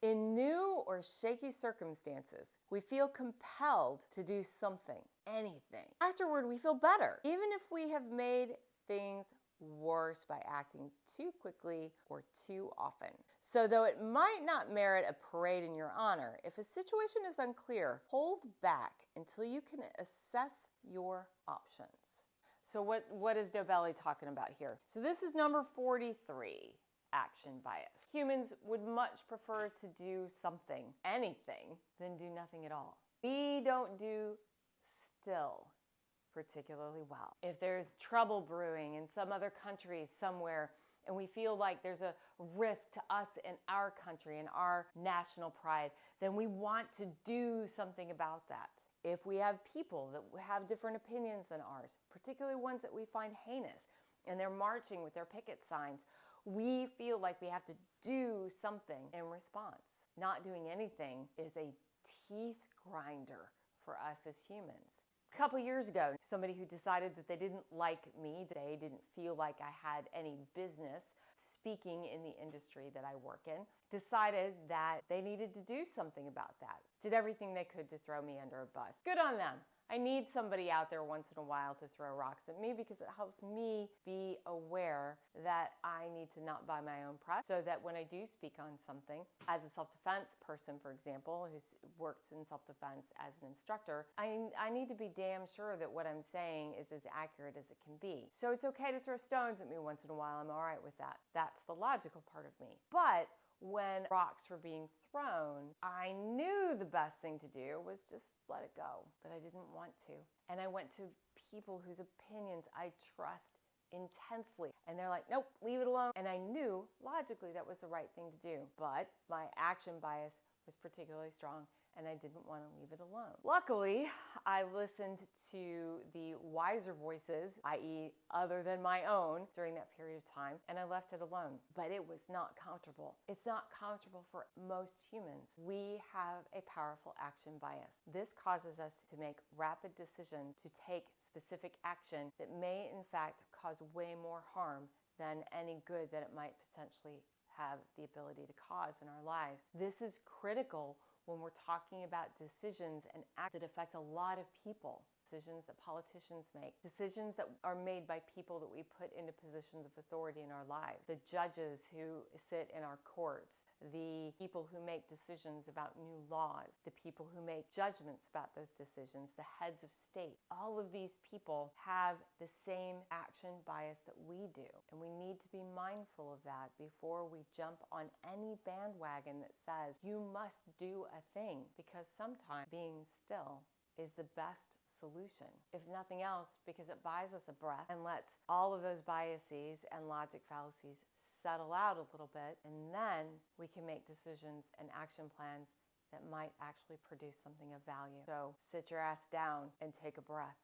In new or shaky circumstances, we feel compelled to do something, anything. Afterward, we feel better, even if we have made things worse by acting too quickly or too often. So though it might not merit a parade in your honor, if a situation is unclear, hold back until you can assess your options. So what is Dobelli talking about here? So this is number 43. Action bias. Humans would much prefer to do something, anything, than do nothing at all. We don't do still particularly well. If there's trouble brewing in some other country somewhere, and we feel like there's a risk to us in our country and our national pride, then we want to do something about that. If we have people that have different opinions than ours, particularly ones that we find heinous, and they're marching with their picket signs, we feel like we have to do something in response. Not doing anything is a teeth grinder for us as humans. A couple years ago, somebody who decided that they didn't like me, they didn't feel like I had any business speaking in the industry that I work in, decided that they needed to do something about that. Did everything they could to throw me under a bus. Good on them. I need somebody out there once in a while to throw rocks at me because it helps me be aware that I need to not buy my own press, so that when I do speak on something, as a self-defense person, for example, who's worked in self-defense as an instructor, I need to be damn sure that what I'm saying is as accurate as it can be. So it's okay to throw stones at me once in a while. I'm all right with that. That's the logical part of me. But when rocks were being thrown, I knew the best thing to do was just let it go, but I didn't want to. And I went to people whose opinions I trust intensely, and they're like, nope, leave it alone. And I knew logically that was the right thing to do, but my action bias was particularly strong, and I didn't want to leave it alone. Luckily, I listened to the wiser voices, i.e. other than my own, during that period of time, and I left it alone. But it was not comfortable. It's not comfortable for most humans. We have a powerful action bias. This causes us to make rapid decisions to take specific action that may in fact cause way more harm than any good that it might potentially have the ability to cause in our lives. This is critical when we're talking about decisions and acts that affect a lot of people. Decisions that politicians make, decisions that are made by people that we put into positions of authority in our lives, the judges who sit in our courts, the people who make decisions about new laws, the people who make judgments about those decisions, the heads of state. All of these people have the same action bias that we do, and we need to be mindful of that before we jump on any bandwagon that says you must do a thing, because sometimes being still is the best solution. If nothing else, because it buys us a breath and lets all of those biases and logic fallacies settle out a little bit, and then we can make decisions and action plans that might actually produce something of value. So sit your ass down and take a breath.